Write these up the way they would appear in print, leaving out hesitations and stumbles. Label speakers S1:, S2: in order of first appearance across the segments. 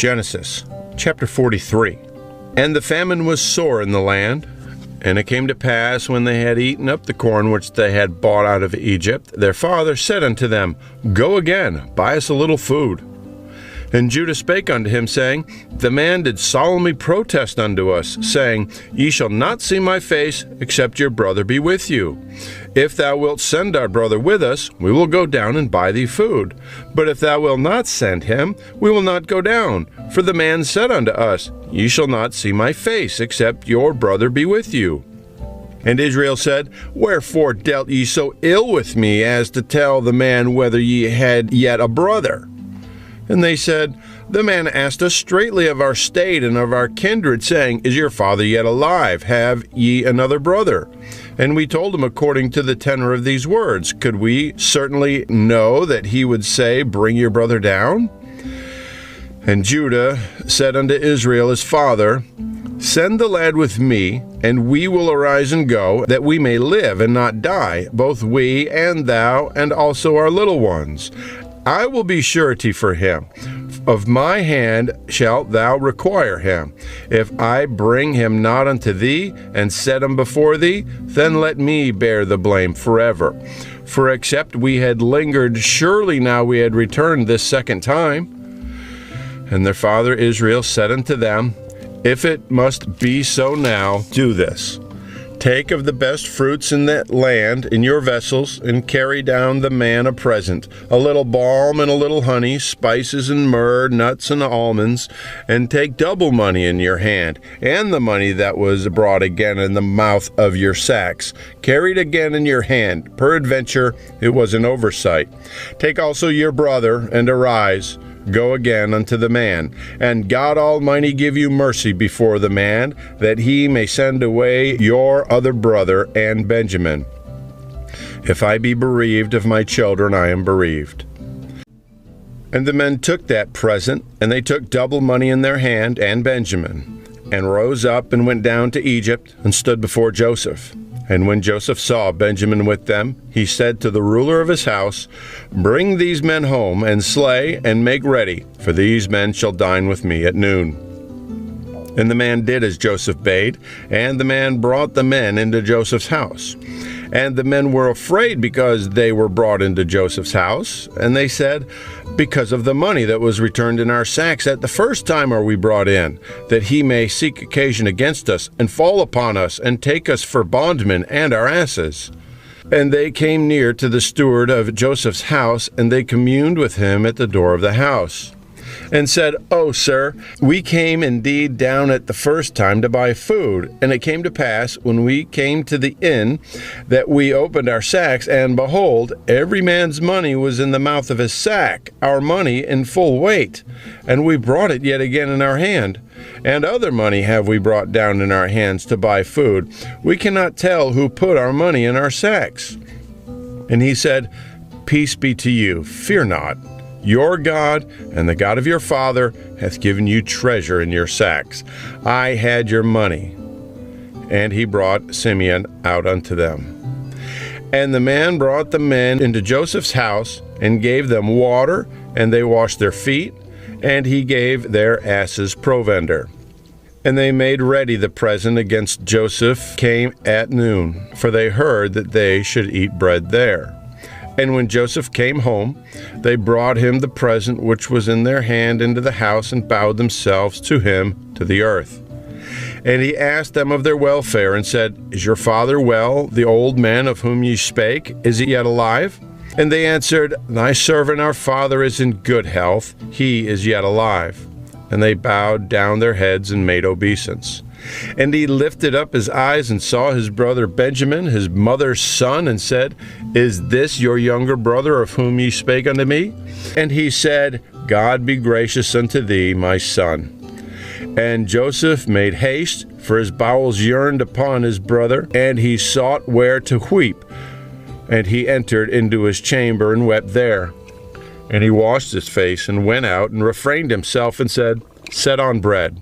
S1: Genesis chapter 43. And the famine was sore in the land, and it came to pass, when they had eaten up the corn which they had bought out of Egypt, their father said unto them, Go again, buy us a little food. And Judah spake unto him, saying, The man did solemnly protest unto us, saying, Ye shall not see my face, except your brother be with you. If thou wilt send our brother with us, we will go down and buy thee food. But if thou wilt not send him, we will not go down. For the man said unto us, Ye shall not see my face, except your brother be with you. And Israel said, Wherefore dealt ye so ill with me, as to tell the man whether ye had yet a brother? And they said, The man asked us straitly of our state and of our kindred, saying, Is your father yet alive? Have ye another brother? And we told him according to the tenor of these words. Could we certainly know that he would say, Bring your brother down? And Judah said unto Israel his father, Send the lad with me, and we will arise and go, that we may live and not die, both we and thou, and also our little ones. I will be surety for him. Of my hand shalt thou require him. If I bring him not unto thee, and set him before thee, then let me bear the blame forever. For except we had lingered, surely now we had returned this second time. And their father Israel said unto them, If it must be so now, do this. Take of the best fruits in that land in your vessels, and carry down the man a present, a little balm and a little honey, spices and myrrh, nuts and almonds, and take double money in your hand, and the money that was brought again in the mouth of your sacks, carried again in your hand. Peradventure it was an oversight. Take also your brother, and arise. Go again unto the man, and God Almighty give you mercy before the man, that he may send away your other brother and Benjamin. If I be bereaved of my children, I am bereaved. And the men took that present, and they took double money in their hand and Benjamin, and rose up and went down to Egypt, and stood before Joseph. And when Joseph saw Benjamin with them, he said to the ruler of his house, Bring these men home, and slay, and make ready, for these men shall dine with me at noon. And the man did as Joseph bade, and the man brought the men into Joseph's house. And the men were afraid because they were brought into Joseph's house. And they said, Because of the money that was returned in our sacks at the first time are we brought in, that he may seek occasion against us, and fall upon us, and take us for bondmen and our asses. And they came near to the steward of Joseph's house, and they communed with him at the door of the house, and said, O sir, we came indeed down at the first time to buy food. And it came to pass, when we came to the inn, that we opened our sacks, and behold, every man's money was in the mouth of his sack, our money in full weight. And we brought it yet again in our hand. And other money have we brought down in our hands to buy food. We cannot tell who put our money in our sacks. And he said, Peace be to you, fear not. Your God and the God of your father hath given you treasure in your sacks. I had your money. And he brought Simeon out unto them. And the man brought the men into Joseph's house, and gave them water, and they washed their feet, and he gave their asses provender. And they made ready the present against Joseph came at noon, for they heard that they should eat bread there. And when Joseph came home, they brought him the present which was in their hand into the house, and bowed themselves to him to the earth. And he asked them of their welfare, and said, Is your father well, the old man of whom ye spake? Is he yet alive? And they answered, Thy servant our father is in good health, he is yet alive. And they bowed down their heads and made obeisance. And he lifted up his eyes and saw his brother Benjamin, his mother's son, and said, Is this your younger brother of whom ye spake unto me? And he said, God be gracious unto thee, my son. And Joseph made haste, for his bowels yearned upon his brother, and he sought where to weep. And he entered into his chamber and wept there. And he washed his face and went out and refrained himself and said, Set on bread.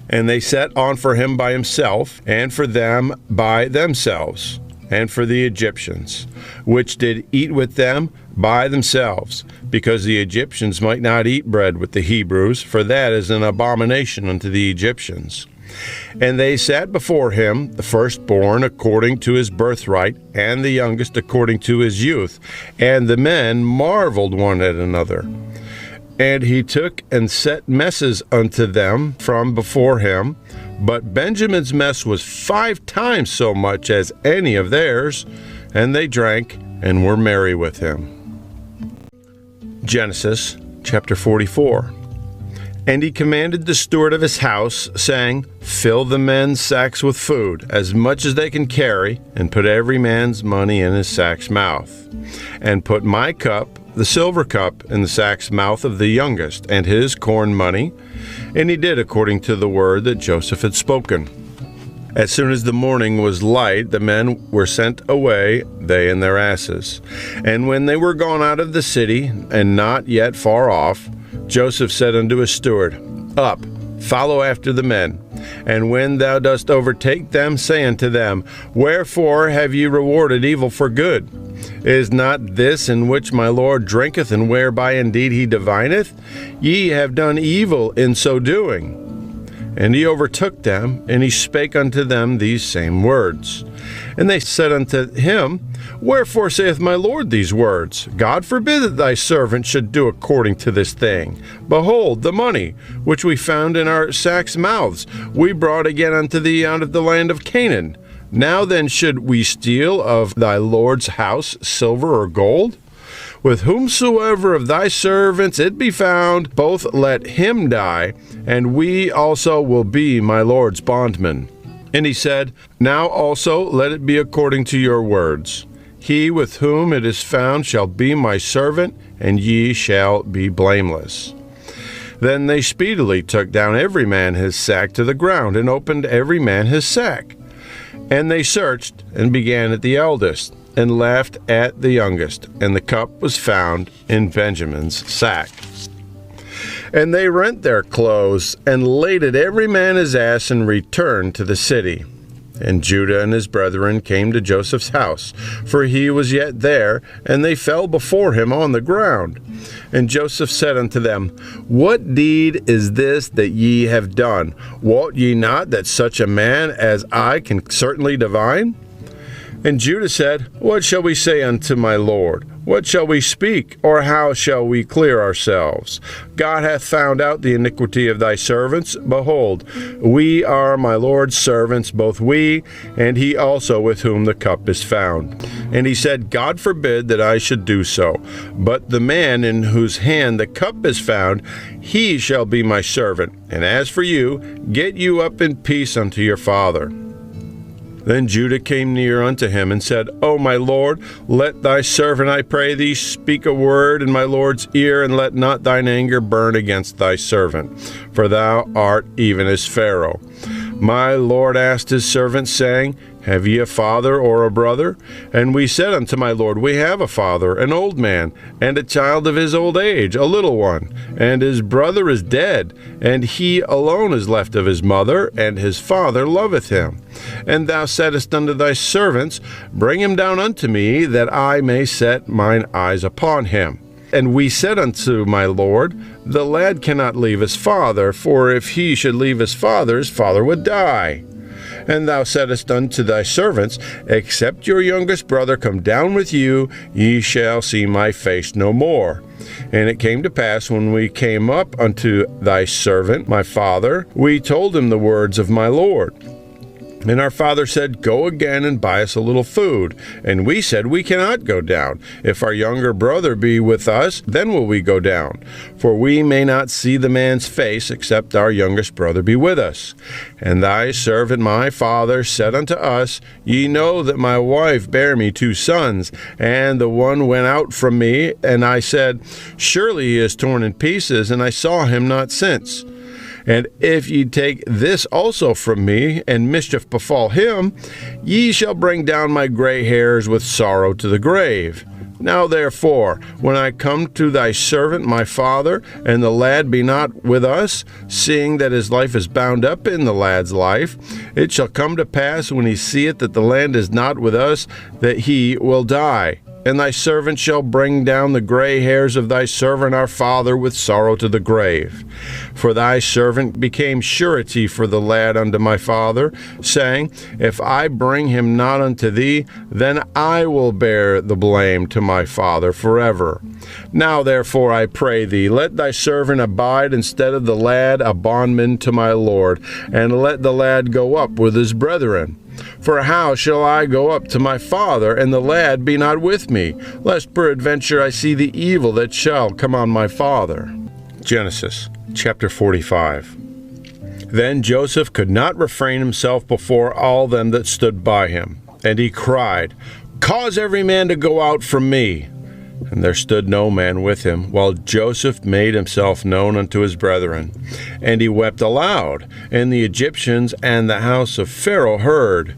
S1: And they set on for him by himself, and for them by themselves, and for the Egyptians, which did eat with them, by themselves, because the Egyptians might not eat bread with the Hebrews, for that is an abomination unto the Egyptians. And they sat before him, the firstborn according to his birthright, and the youngest according to his youth. And the men marveled one at another. And he took and set messes unto them from before him. But Benjamin's mess was 5 times so much as any of theirs, and they drank and were merry with him. Genesis chapter 44. And he commanded the steward of his house, saying, Fill the men's sacks with food, as much as they can carry, and put every man's money in his sack's mouth. And put my cup, the silver cup, in the sack's mouth of the youngest, and his corn money. And he did according to the word that Joseph had spoken. As soon as the morning was light, the men were sent away, they and their asses. And when they were gone out of the city, and not yet far off, Joseph said unto his steward, Up, follow after the men, and when thou dost overtake them, say unto them, Wherefore have ye rewarded evil for good? Is not this in which my Lord drinketh, and whereby indeed he divineth? Ye have done evil in so doing. And he overtook them, and he spake unto them these same words. And they said unto him, Wherefore saith my Lord these words? God forbid that thy servant should do according to this thing. Behold, the money, which we found in our sacks' mouths, we brought again unto thee out of the land of Canaan. Now then should we steal of thy Lord's house silver or gold? With whomsoever of thy servants it be found, both let him die, and we also will be my Lord's bondmen. And he said, Now also let it be according to your words. He with whom it is found shall be my servant, and ye shall be blameless. Then they speedily took down every man his sack to the ground, and opened every man his sack. And they searched, and began at the eldest, and left at the youngest, and the cup was found in Benjamin's sack. And they rent their clothes, and laded every man his ass, and returned to the city. And Judah and his brethren came to Joseph's house, for he was yet there, and they fell before him on the ground. And Joseph said unto them, What deed is this that ye have done? Wot ye not that such a man as I can certainly divine? And Judah said, What shall we say unto my Lord? What shall we speak, or how shall we clear ourselves? God hath found out the iniquity of thy servants. Behold, we are my Lord's servants, both we, and he also with whom the cup is found. And he said, God forbid that I should do so. But the man in whose hand the cup is found, he shall be my servant. And as for you, get you up in peace unto your father. Then Judah came near unto him, and said, O my Lord, let thy servant, I pray thee, speak a word in my Lord's ear, and let not thine anger burn against thy servant, for thou art even as Pharaoh. My Lord asked his servants, saying, Have ye a father or a brother? And we said unto my Lord, We have a father, an old man, and a child of his old age, a little one. And his brother is dead, and he alone is left of his mother, and his father loveth him. And thou saidst unto thy servants, Bring him down unto me, that I may set mine eyes upon him. And we said unto my Lord, The lad cannot leave his father, for if he should leave his father would die. And thou saidst unto thy servants, Except your youngest brother come down with you, ye shall see my face no more. And it came to pass, when we came up unto thy servant, my father, we told him the words of my Lord. And our father said, Go again and buy us a little food. And we said, We cannot go down. If our younger brother be with us, then will we go down. For we may not see the man's face, except our youngest brother be with us. And thy servant my father said unto us, Ye know that my wife bare me 2 sons, and the one went out from me. And I said, Surely he is torn in pieces, and I saw him not since. And if ye take this also from me, and mischief befall him, ye shall bring down my gray hairs with sorrow to the grave. Now therefore, when I come to thy servant my father, and the lad be not with us, seeing that his life is bound up in the lad's life, it shall come to pass, when he seeth that the land is not with us, that he will die. and thy servant shall bring down the gray hairs of thy servant our father with sorrow to the grave. For thy servant became surety for the lad unto my father, saying, If I bring him not unto thee, then I will bear the blame to my father forever. Now therefore I pray thee, let thy servant abide instead of the lad a bondman to my lord, and let the lad go up with his brethren. For how shall I go up to my father, and the lad be not with me, lest peradventure I see the evil that shall come on my father? Genesis chapter 45. Then Joseph could not refrain himself before all them that stood by him, and he cried, Cause every man to go out from me. And there stood no man with him, while Joseph made himself known unto his brethren. And he wept aloud, and the Egyptians and the house of Pharaoh heard.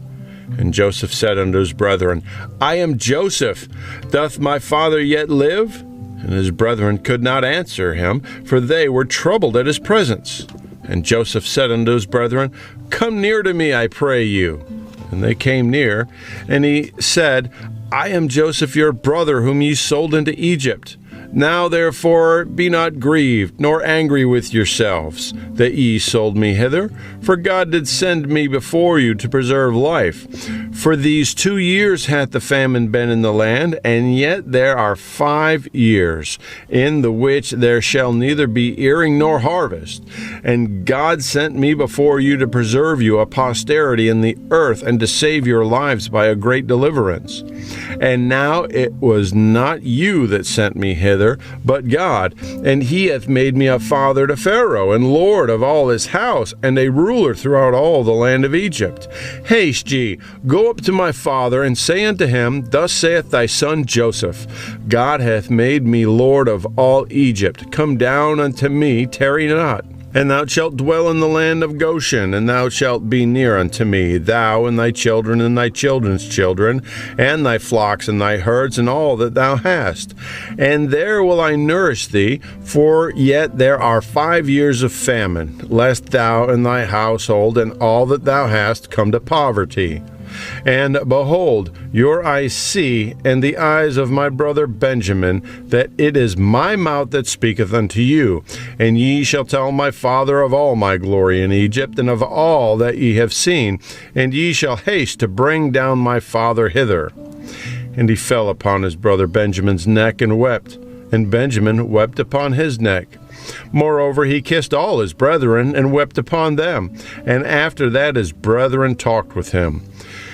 S1: And Joseph said unto his brethren, I am Joseph. Doth my father yet live? And his brethren could not answer him, for they were troubled at his presence. And Joseph said unto his brethren, Come near to me, I pray you. And they came near, and he said, I am Joseph your brother, whom ye sold into Egypt. Now therefore be not grieved, nor angry with yourselves, that ye sold me hither, for God did send me before you to preserve life. For these 2 years hath the famine been in the land, and yet there are 5 years, in the which there shall neither be earing nor harvest. And God sent me before you to preserve you a posterity in the earth, and to save your lives by a great deliverance. And now it was not you that sent me hither, but God, and he hath made me a father to Pharaoh, and lord of all his house, and a ruler throughout all the land of Egypt. Haste ye, go up to my father, and say unto him, Thus saith thy son Joseph, God hath made me lord of all Egypt. Come down unto me, tarry not. And thou shalt dwell in the land of Goshen, and thou shalt be near unto me, thou and thy children and thy children's children, and thy flocks and thy herds, and all that thou hast. And there will I nourish thee, for yet there are 5 years of famine, lest thou and thy household and all that thou hast come to poverty. And behold, your eyes see, and the eyes of my brother Benjamin, that it is my mouth that speaketh unto you. And ye shall tell my father of all my glory in Egypt, and of all that ye have seen, and ye shall haste to bring down my father hither. And he fell upon his brother Benjamin's neck and wept, and Benjamin wept upon his neck. Moreover, he kissed all his brethren, and wept upon them. And after that his brethren talked with him.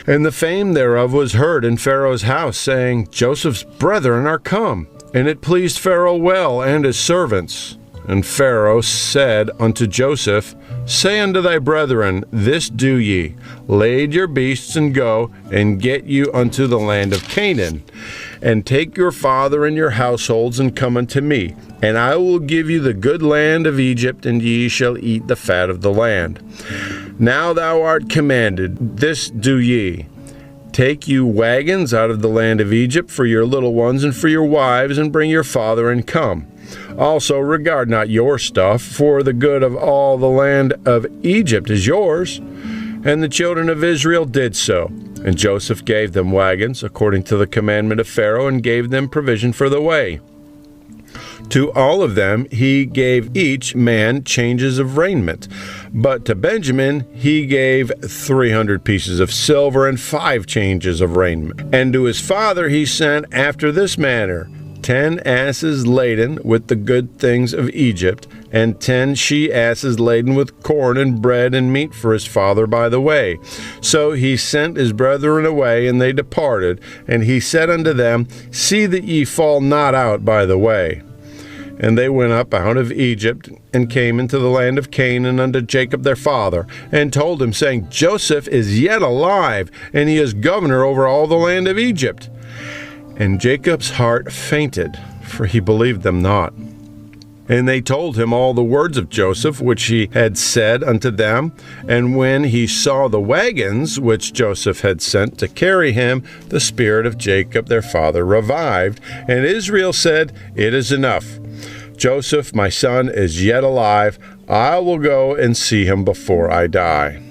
S1: And the fame thereof was heard in Pharaoh's house, saying, Joseph's brethren are come. And it pleased Pharaoh well, and his servants. And Pharaoh said unto Joseph, Say unto thy brethren, This do ye, lade your beasts, and go, and get you unto the land of Canaan. And take your father and your households, and come unto me. And I will give you the good land of Egypt, and ye shall eat the fat of the land. Now thou art commanded, this do ye. Take you wagons out of the land of Egypt for your little ones and for your wives, and bring your father, and come. Also regard not your stuff, for the good of all the land of Egypt is yours. And the children of Israel did so. And Joseph gave them wagons, according to the commandment of Pharaoh, and gave them provision for the way. To all of them he gave each man changes of raiment. But to Benjamin he gave 300 pieces of silver and 5 changes of raiment. And to his father he sent after this manner: 10 asses laden with the good things of Egypt, and 10 she-asses laden with corn and bread and meat for his father by the way. So he sent his brethren away, and they departed. And he said unto them, See that ye fall not out by the way. And they went up out of Egypt, and came into the land of Canaan unto Jacob their father, and told him, saying, Joseph is yet alive, and he is governor over all the land of Egypt. And Jacob's heart fainted, for he believed them not. And they told him all the words of Joseph, which he had said unto them. And when he saw the wagons which Joseph had sent to carry him, the spirit of Jacob their father revived. And Israel said, It is enough. Joseph, my son, is yet alive. I will go and see him before I die.